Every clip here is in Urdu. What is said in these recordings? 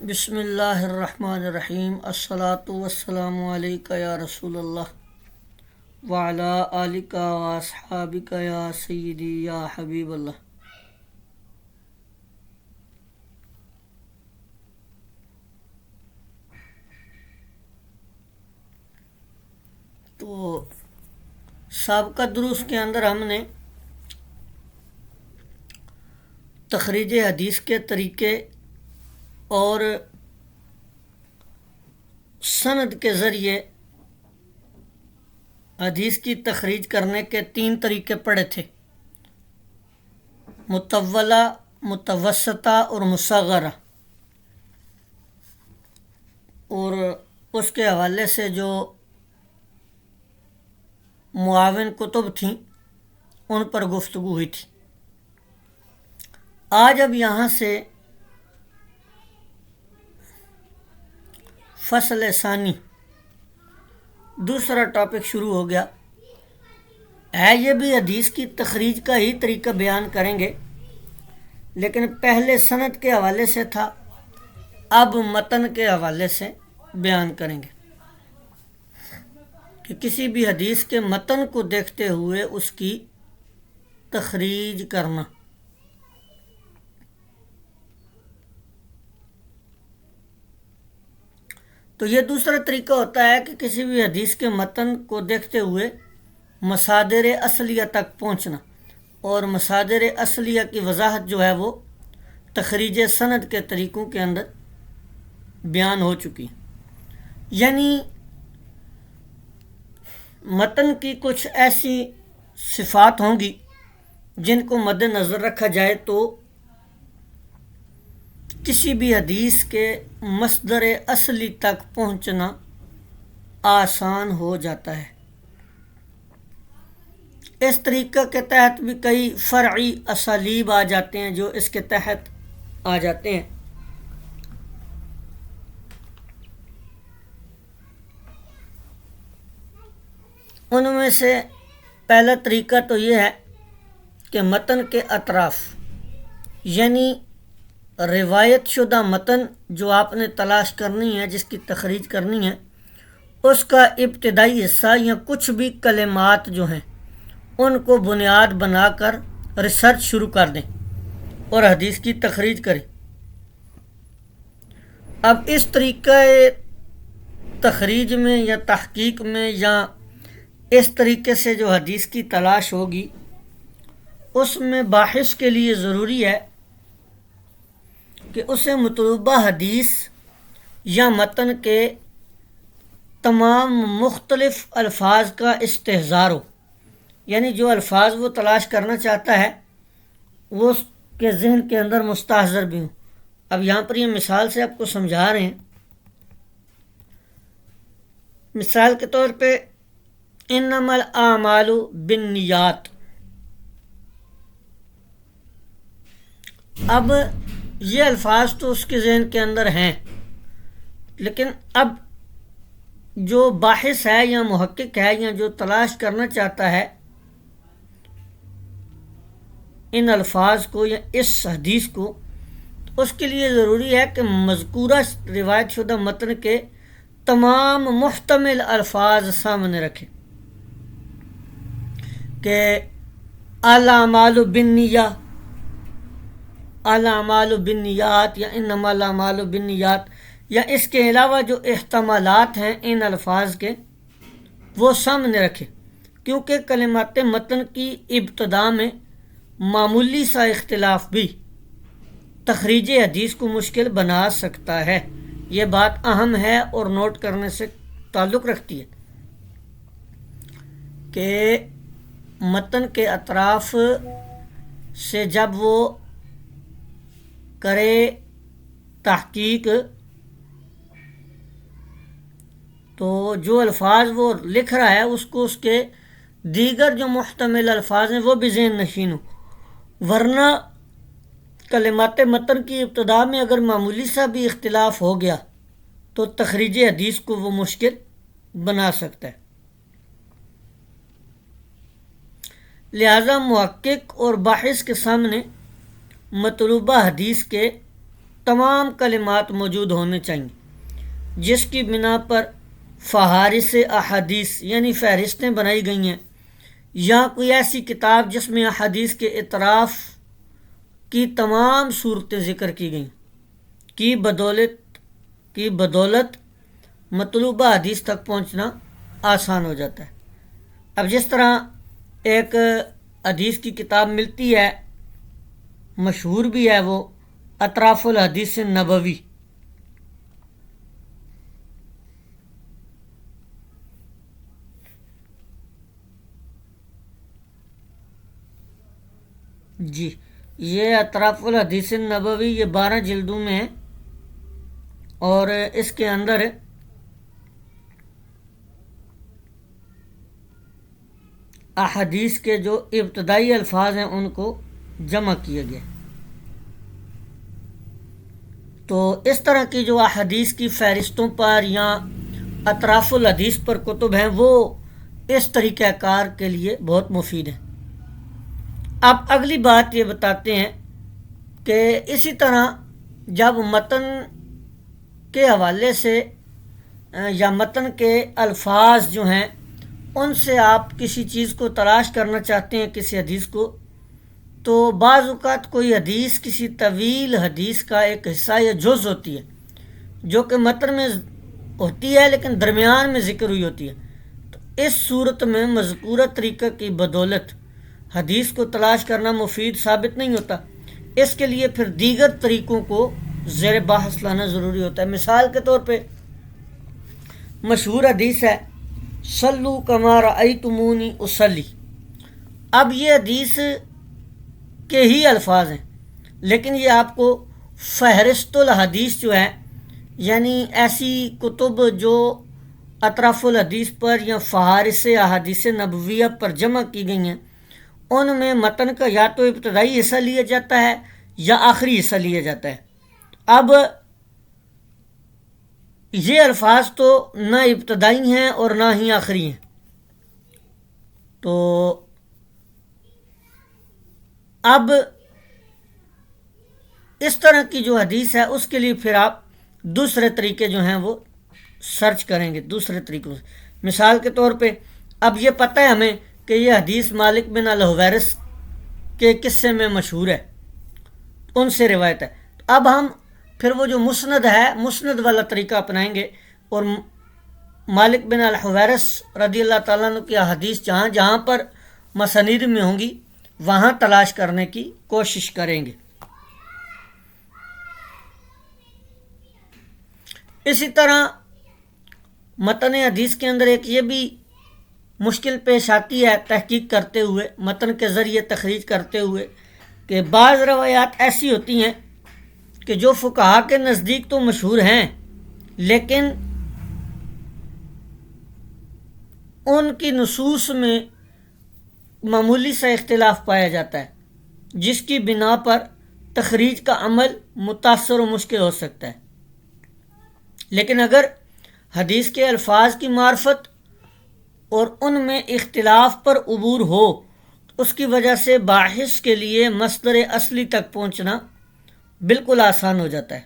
بسم اللہ الرحمن الرحیم الصلاۃ والسلام علیک یا رسول اللہ وعلی آلک و اصحابک یا سیدی یا حبیب اللہ۔ تو سابقہ دروس کے اندر ہم نے تخریج حدیث کے طریقے اور سند کے ذریعے حدیث کی تخریج کرنے کے 3 طریقے پڑھے تھے: مطولہ، متوسطہ اور مصغرہ۔ اور اس کے حوالے سے جو معاون کتب تھیں ان پر گفتگو ہوئی تھی۔ آج اب یہاں سے فصل ثانی دوسرا ٹاپک شروع ہو گیا ہے۔ یہ بھی حدیث کی تخریج کا ہی طریقہ بیان کریں گے، لیکن پہلے سند کے حوالے سے تھا، اب متن کے حوالے سے بیان کریں گے کہ کسی بھی حدیث کے متن کو دیکھتے ہوئے اس کی تخریج کرنا۔ تو یہ دوسرا طریقہ ہوتا ہے کہ کسی بھی حدیث کے متن کو دیکھتے ہوئے مصادر اصلیہ تک پہنچنا، اور مصادر اصلیہ کی وضاحت جو ہے وہ تخریج سند کے طریقوں کے اندر بیان ہو چکی۔ یعنی متن کی کچھ ایسی صفات ہوں گی جن کو مد نظر رکھا جائے تو کسی بھی حدیث کے مصدر اصلی تک پہنچنا آسان ہو جاتا ہے۔ اس طریقہ کے تحت بھی کئی فرعی اسالیب آ جاتے ہیں جو اس کے تحت آ جاتے ہیں۔ ان میں سے پہلا طریقہ تو یہ ہے کہ متن کے اطراف، یعنی روایت شدہ متن جو آپ نے تلاش کرنی ہے، جس کی تخریج کرنی ہے، اس کا ابتدائی حصہ یا کچھ بھی کلمات جو ہیں ان کو بنیاد بنا کر ریسرچ شروع کر دیں اور حدیث کی تخریج کریں۔ اب اس طریقہ تخریج میں یا تحقیق میں یا اس طریقے سے جو حدیث کی تلاش ہوگی، اس میں باحث کے لیے ضروری ہے کہ اسے مطلوبہ حدیث یا متن کے تمام مختلف الفاظ کا استحضار ہو، یعنی جو الفاظ وہ تلاش کرنا چاہتا ہے وہ اس کے ذہن کے اندر مستحضر بھی ہوں۔ اب یہاں پر یہ مثال سے آپ کو سمجھا رہے ہیں۔ مثال کے طور پہ انما الاعمال بالنیات، اب یہ الفاظ تو اس کے ذہن کے اندر ہیں، لیکن اب جو باحث ہے یا محقق ہے یا جو تلاش کرنا چاہتا ہے ان الفاظ کو یا اس حدیث کو، اس کے لیے ضروری ہے کہ مذکورہ روایت شدہ متن کے تمام محتمل الفاظ سامنے رکھے کہ الاعمال بالنیہ، الاعمال بالنیات یا انما الاعمال بالنیات، یا اس کے علاوہ جو احتمالات ہیں ان الفاظ کے وہ سامنے رکھے، کیونکہ کلمات متن کی ابتدا میں معمولی سا اختلاف بھی تخریج حدیث کو مشکل بنا سکتا ہے۔ یہ بات اہم ہے اور نوٹ کرنے سے تعلق رکھتی ہے کہ متن کے اطراف سے جب وہ کرے تحقیق تو جو الفاظ وہ لکھ رہا ہے اس کو اس کے دیگر جو محتمل الفاظ ہیں وہ بھی ذہن نشین ہو، ورنہ کلمات متن کی ابتدا میں اگر معمولی سا بھی اختلاف ہو گیا تو تخریج حدیث کو وہ مشکل بنا سکتا ہے۔ لہذا محقق اور باحث کے سامنے مطلوبہ حدیث کے تمام کلمات موجود ہونے چاہیے، جس کی بنا پر فہارس احادیث یعنی فہرستیں بنائی گئی ہیں، یا کوئی ایسی کتاب جس میں احادیث کے اطراف کی تمام صورتیں ذکر کی گئیں کی بدولت مطلوبہ حدیث تک پہنچنا آسان ہو جاتا ہے۔ اب جس طرح ایک حدیث کی کتاب ملتی ہے، مشہور بھی ہے، وہ اطراف الحدیث نبوی، جی یہ اطراف الحدیث نبوی یہ 12 جلدوں میں ہے، اور اس کے اندر احادیث کے جو ابتدائی الفاظ ہیں ان کو جمع کیا گیا۔ تو اس طرح کی جو احادیث کی فہرستوں پر یا اطراف الحدیث پر کتب ہیں وہ اس طریقہ کار کے لیے بہت مفید ہیں۔ اب اگلی بات یہ بتاتے ہیں کہ اسی طرح جب متن کے حوالے سے یا متن کے الفاظ جو ہیں ان سے آپ کسی چیز کو تلاش کرنا چاہتے ہیں، کسی حدیث کو، تو بعض اوقات کوئی حدیث کسی طویل حدیث کا ایک حصہ یا جز ہوتی ہے جو کہ متن میں ہوتی ہے لیکن درمیان میں ذکر ہوئی ہوتی ہے، تو اس صورت میں مذکورہ طریقہ کی بدولت حدیث کو تلاش کرنا مفید ثابت نہیں ہوتا۔ اس کے لیے پھر دیگر طریقوں کو زیر بحث لانا ضروری ہوتا ہے۔ مثال کے طور پہ مشہور حدیث ہے صلو کما رأیتمونی اصلی، اب یہ حدیث کے ہی الفاظ ہیں لیکن یہ آپ کو فہرست الحدیث جو ہے، یعنی ایسی کتب جو اطراف الحدیث پر یا فہارس احادیث نبویہ پر جمع کی گئی ہیں، ان میں متن کا یا تو ابتدائی حصہ لیا جاتا ہے یا آخری حصہ لیا جاتا ہے۔ اب یہ الفاظ تو نہ ابتدائی ہیں اور نہ ہی آخری ہیں، تو اب اس طرح کی جو حدیث ہے اس کے لیے پھر آپ دوسرے طریقے جو ہیں وہ سرچ کریں گے دوسرے طریقوں سے۔ مثال کے طور پہ اب یہ پتہ ہے ہمیں کہ یہ حدیث مالک بن الحویرث کے قصے میں مشہور ہے، ان سے روایت ہے، اب ہم پھر وہ جو مسند ہے مسند والا طریقہ اپنائیں گے اور مالک بن الحویرث رضی اللہ تعالیٰ عنہ کی احادیث جہاں جہاں پر مسانید میں ہوں گی وہاں تلاش کرنے کی کوشش کریں گے۔ اسی طرح متن حدیث کے اندر ایک یہ بھی مشکل پیش آتی ہے تحقیق کرتے ہوئے، متن کے ذریعے تخریج کرتے ہوئے، کہ بعض روایات ایسی ہوتی ہیں کہ جو فقہا کے نزدیک تو مشہور ہیں لیکن ان کی نصوص میں معمولی سا اختلاف پایا جاتا ہے، جس کی بنا پر تخریج کا عمل متاثر و مشکل ہو سکتا ہے۔ لیکن اگر حدیث کے الفاظ کی معرفت اور ان میں اختلاف پر عبور ہو تو اس کی وجہ سے باحث کے لیے مصدر اصلی تک پہنچنا بالکل آسان ہو جاتا ہے۔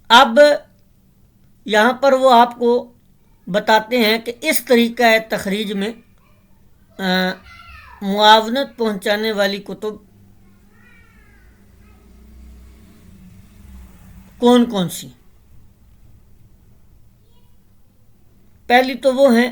اب یہاں پر وہ آپ کو بتاتے ہیں کہ اس طریقہ تخریج میں معاونت پہنچانے والی کتب کون کون سی؟ پہلی تو وہ ہیں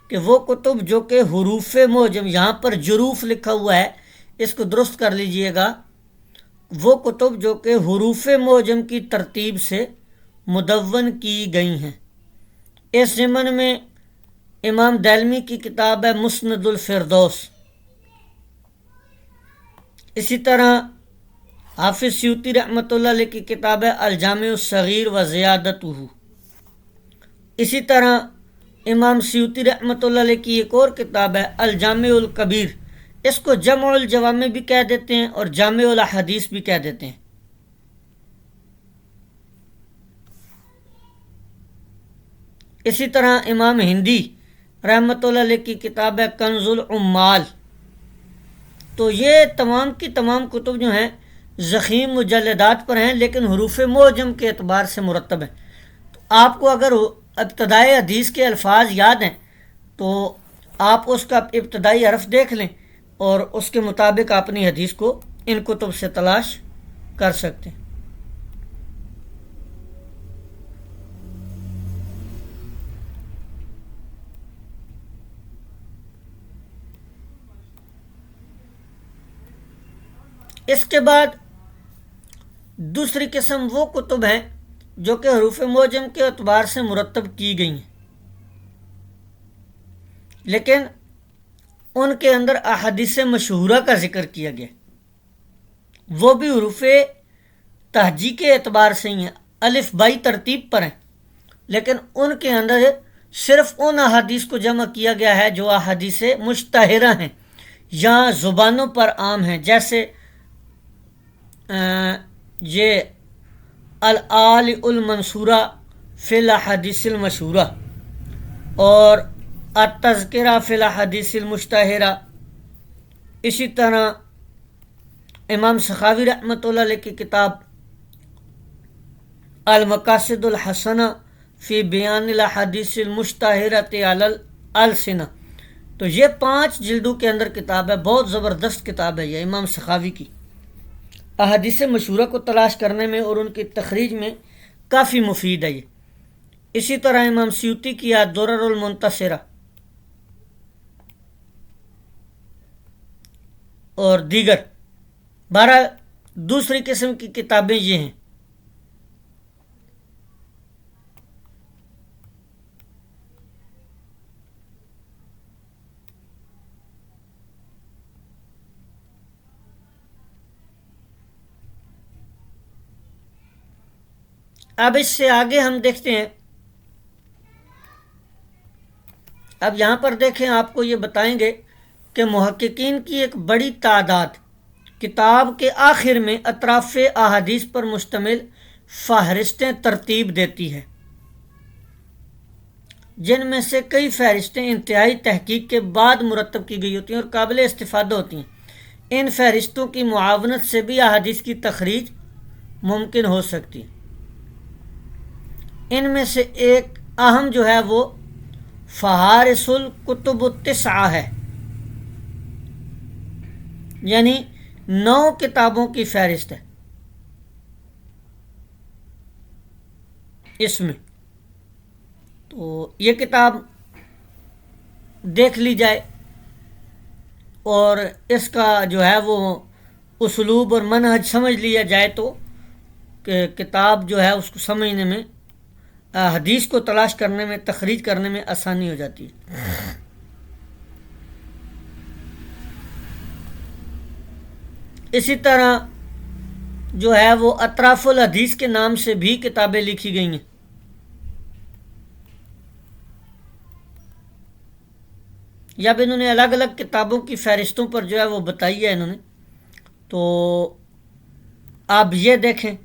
کہ وہ کتب جو کہ حروف معجم، یہاں پر جروف لکھا ہوا ہے اس کو درست کر لیجئے گا، وہ کتب جو کہ حروف معجم کی ترتیب سے مدون کی گئی ہیں۔ اس ضمن میں امام دارمی کی کتاب ہے مسند الفردوس، اسی طرح حافظ سیوطی رحمۃ اللہ علیہ کی کتاب ہے الجامع الصغیر و زیادتہ، اسی طرح امام سیوطی رحمۃ اللہ علیہ کی ایک اور کتاب ہے الجامع الکبیر، اس کو جمع الجوامع بھی کہہ دیتے ہیں اور جامع الاحادیث بھی کہہ دیتے ہیں۔ اسی طرح امام ہندی رحمۃ اللہ علیہ کی کتاب ہے کنز العمال، تو یہ تمام کی تمام کتب جو ہیں ضخیم مجلدات پر ہیں، لیکن حروف معجم کے اعتبار سے مرتب ہیں۔ تو آپ کو اگر ابتدائی حدیث کے الفاظ یاد ہیں تو آپ اس کا ابتدائی حرف دیکھ لیں اور اس کے مطابق اپنی حدیث کو ان کتب سے تلاش کر سکتے ہیں۔ اس کے بعد دوسری قسم وہ کتب ہیں جو کہ حروف معجم کے اعتبار سے مرتب کی گئی ہیں، لیکن ان کے اندر احادیث مشہورہ کا ذکر کیا گیا، وہ بھی حروف تہجی کے اعتبار سے ہی ہیں، الف بائی ترتیب پر ہیں، لیکن ان کے اندر صرف ان احادیث کو جمع کیا گیا ہے جو احادیث مشتہرہ ہیں یا زبانوں پر عام ہیں، جیسے یہ الآل المنصورہ فی الاحادیث المشہورہ اور التذکرہ فی الاحادیث المشتہرہ۔ اسی طرح امام سخاوی رحمۃ اللہ علیہ کی کتاب المقاصد الحسنہ فی بیان الاحادیث المشتہرۃ علی الالسنہ، تو یہ 5 جلدوں کے اندر کتاب ہے، بہت زبردست کتاب ہے یہ امام سخاوی کی، احادیث مشہورہ کو تلاش کرنے میں اور ان کی تخریج میں کافی مفید ہے یہ۔ اسی طرح امام سیوطی کی الدرر المنتصرہ اور دیگر، 12 دوسری قسم کی کتابیں یہ ہیں۔ اب اس سے آگے ہم دیکھتے ہیں، اب یہاں پر دیکھیں، آپ کو یہ بتائیں گے کہ محققین کی ایک بڑی تعداد کتاب کے آخر میں اطراف احادیث پر مشتمل فہرستیں ترتیب دیتی ہے، جن میں سے کئی فہرستیں انتہائی تحقیق کے بعد مرتب کی گئی ہوتی ہیں اور قابل استفادہ ہوتی ہیں۔ ان فہرستوں کی معاونت سے بھی احادیث کی تخریج ممکن ہو سکتی ہے۔ ان میں سے ایک اہم جو ہے وہ فہارس الکتب التسعہ ہے، یعنی 9 کتابوں کی فہرست ہے اس میں۔ تو یہ کتاب دیکھ لی جائے اور اس کا جو ہے وہ اسلوب اور منہج سمجھ لیا جائے تو کہ کتاب جو ہے اس کو سمجھنے میں، حدیث کو تلاش کرنے میں، تخریج کرنے میں آسانی ہو جاتی ہے۔ اسی طرح جو ہے وہ اطراف الحدیث کے نام سے بھی کتابیں لکھی گئی ہیں۔ جب انہوں نے الگ الگ کتابوں کی فہرستوں پر جو ہے وہ بتائی ہے انہوں نے، تو آپ یہ دیکھیں،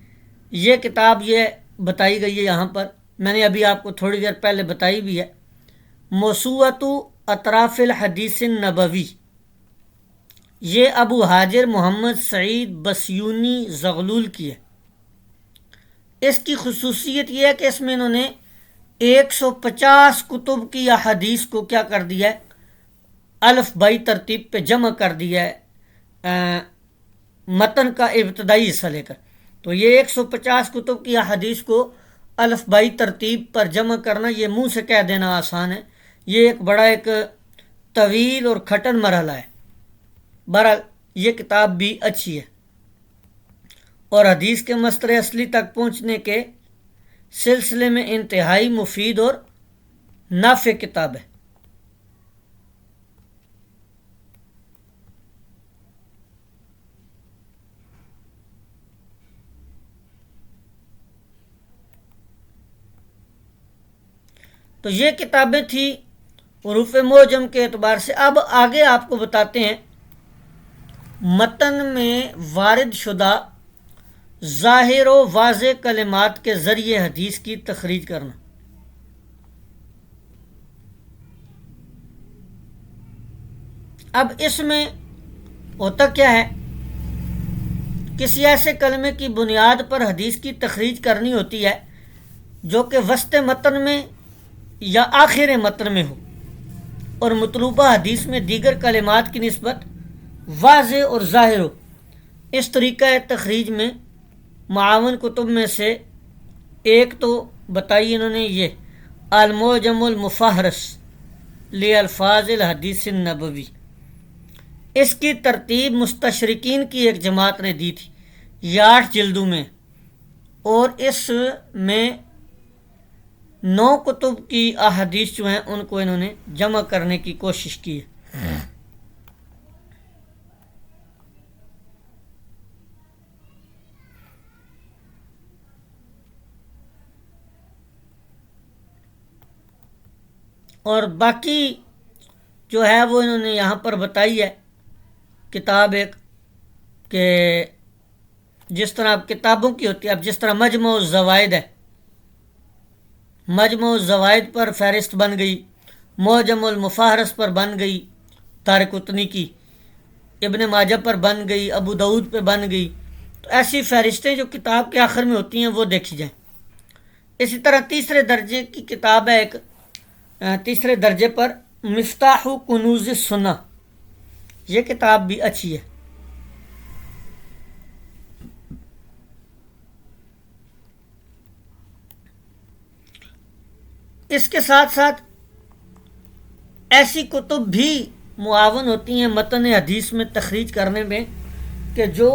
یہ کتاب یہ بتائی گئی ہے یہاں پر، میں نے ابھی آپ کو تھوڑی دیر پہلے بتائی بھی ہے، موسوعۃ اطراف الحدیث النبوی، یہ ابو حاجر محمد سعید بسیونی زغلول کی ہے۔ اس کی خصوصیت یہ ہے کہ اس میں انہوں نے 150 کتب کی احادیث کو کیا کر دیا ہے، الف بائی ترتیب پہ جمع کر دیا ہے، متن کا ابتدائی حصہ لے کر۔ تو یہ 150 کتب کی احادیث کو الف بائی ترتیب پر جمع کرنا یہ منہ سے کہہ دینا آسان ہے، یہ ایک بڑا ایک طویل اور کھٹن مرحلہ ہے۔ بہرحال یہ کتاب بھی اچھی ہے اور حدیث کے مصدر اصلی تک پہنچنے کے سلسلے میں انتہائی مفید اور نافع کتاب ہے۔ تو یہ کتابیں تھیں حروف معجم کے اعتبار سے۔ اب آگے آپ کو بتاتے ہیں متن میں وارد شدہ ظاہر و واضح کلمات کے ذریعے حدیث کی تخریج کرنا۔ اب اس میں ہوتا کیا ہے، کسی ایسے کلمے کی بنیاد پر حدیث کی تخریج کرنی ہوتی ہے جو کہ وسط متن میں یا آخر متن میں ہو اور مطلوبہ حدیث میں دیگر کلمات کی نسبت واضح اور ظاہر ہو۔ اس طریقہ تخریج میں معاون کتب میں سے ایک تو بتائی انہوں نے یہ المعجم المفہرس لالفاظ الحدیث النبوی، اس کی ترتیب مستشرقین کی ایک جماعت نے دی تھی، یہ 8 جلدوں میں، اور اس میں 9 کتب کی احادیث جو ہیں ان کو انہوں نے جمع کرنے کی کوشش کی ہے۔ اور باقی جو ہے وہ انہوں نے یہاں پر بتائی ہے کتاب ایک، کہ جس طرح اب کتابوں کی ہوتی ہے، اب جس طرح مجموع الزوائد ہے، مجموع الزوائد پر فہرست بن گئی، معجم المفہرس پر بن گئی دارقطنی کی، ابن ماجہ پر بن گئی، ابو داؤد پہ بن گئی، تو ایسی فہرستیں جو کتاب کے آخر میں ہوتی ہیں وہ دیکھی جائیں۔ اسی طرح تیسرے درجے کی کتاب ہے ایک، تیسرے درجے پر مفتاح کنوز السنہ، یہ کتاب بھی اچھی ہے۔ اس کے ساتھ ساتھ ایسی کتب بھی معاون ہوتی ہیں متن حدیث میں تخریج کرنے میں کہ جو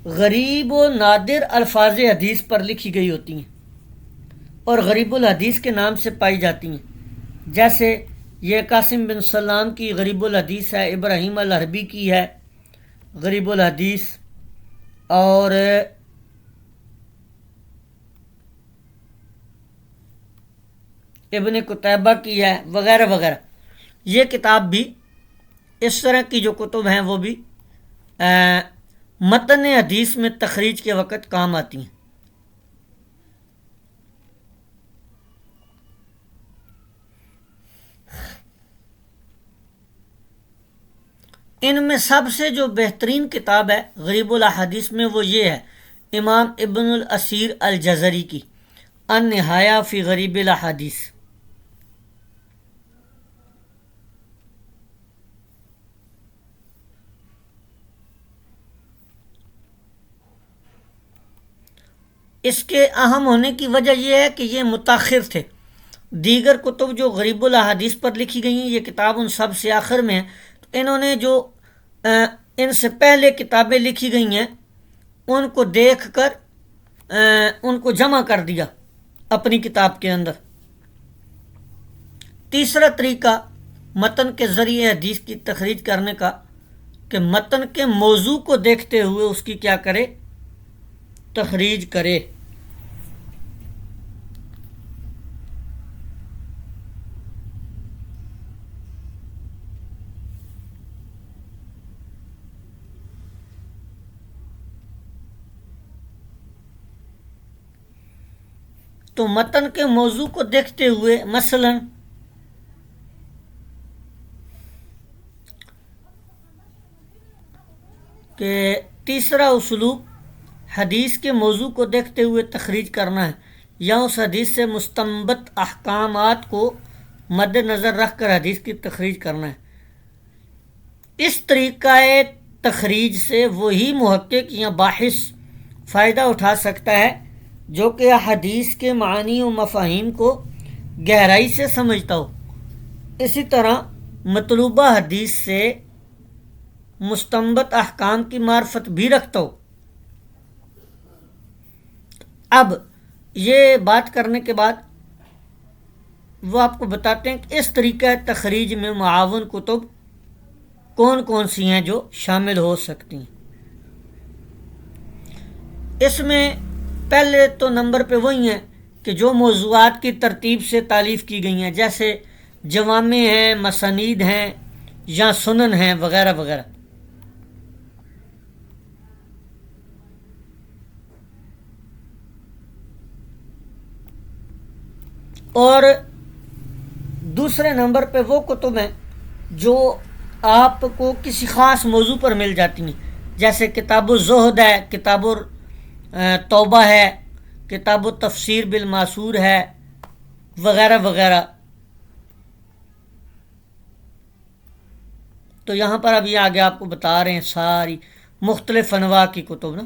غریب و نادر الفاظ حدیث پر لکھی گئی ہوتی ہیں اور غریب الحدیث کے نام سے پائی جاتی ہیں، جیسے یہ قاسم بن سلام کی غریب الحدیث ہے، ابراہیم الحربی کی ہے غریب الحدیث، اور ابن قتیبہ کی ہے، وغیرہ وغیرہ۔ یہ کتاب بھی اس طرح کی جو کتب ہیں وہ بھی متن حدیث میں تخریج کے وقت کام آتی ہیں۔ ان میں سب سے جو بہترین کتاب ہے غریب الاحادیث میں وہ یہ ہے امام ابن الاسیر الجزری کی النہایہ فی غریب الاحادیث۔ اس کے اہم ہونے کی وجہ یہ ہے کہ یہ متاخر تھے، دیگر کتب جو غریب الاحادیث پر لکھی گئی ہیں یہ کتاب ان سب سے آخر میں ہے، تو انہوں نے جو ان سے پہلے کتابیں لکھی گئی ہیں ان کو دیکھ کر ان کو جمع کر دیا اپنی کتاب کے اندر۔ تیسرا طریقہ متن کے ذریعے حدیث کی تخریج کرنے کا کہ متن کے موضوع کو دیکھتے ہوئے اس کی کیا کرے، تخریج کرے۔ تو متن کے موضوع کو دیکھتے ہوئے مثلا کہ تیسرا اسلوب حدیث کے موضوع کو دیکھتے ہوئے تخریج کرنا ہے یا اس حدیث سے مستنبط احکامات کو مد نظر رکھ کر حدیث کی تخریج کرنا ہے۔ اس طریقہ تخریج سے وہی محقق یا باحث فائدہ اٹھا سکتا ہے جو کہ حدیث کے معنی و مفاہیم کو گہرائی سے سمجھتا ہو، اسی طرح مطلوبہ حدیث سے مستنبط احکام کی معرفت بھی رکھتا ہو۔ اب یہ بات کرنے کے بعد وہ آپ کو بتاتے ہیں کہ اس طریقہ تخریج میں معاون کتب کون کون سی ہیں جو شامل ہو سکتی ہیں۔ اس میں پہلے تو نمبر پہ وہی ہیں کہ جو موضوعات کی ترتیب سے تالیف کی گئی ہیں، جیسے جوامع ہیں، مسانید ہیں یا سنن ہیں وغیرہ وغیرہ۔ اور دوسرے نمبر پہ وہ کتب ہیں جو آپ کو کسی خاص موضوع پر مل جاتی ہیں، جیسے کتاب الزہد ہے، کتاب توبہ ہے، کتاب تفسیر بالماسور ہے، وغیرہ وغیرہ۔ تو یہاں پر اب یہ آگے آپ کو بتا رہے ہیں ساری مختلف انواع کی کتب نا،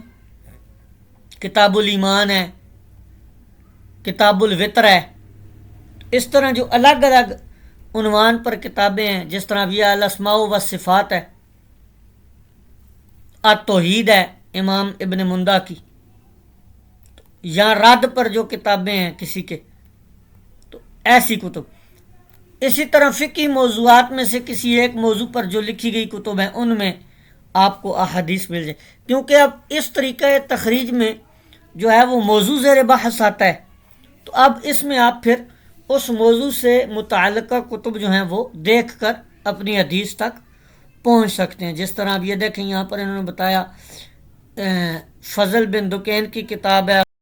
کتاب الایمان ہے، کتاب الوتر ہے، اس طرح جو الگ الگ عنوان پر کتابیں ہیں، جس طرح بھی الاسماء و صفات ہے، التوحید ہے امام ابن مندہ کی، یا رد پر جو کتابیں ہیں کسی کے، تو ایسی کتب۔ اسی طرح فقہی موضوعات میں سے کسی ایک موضوع پر جو لکھی گئی کتب ہیں ان میں آپ کو احادیث مل جائے، کیونکہ اب اس طریقہ تخریج میں جو ہے وہ موضوع زیر بحث آتا ہے، تو اب اس میں آپ پھر اس موضوع سے متعلقہ کتب جو ہیں وہ دیکھ کر اپنی حدیث تک پہنچ سکتے ہیں۔ جس طرح اب یہ دیکھیں یہاں پر انہوں نے بتایا فضل بن دکین کی کتاب ہے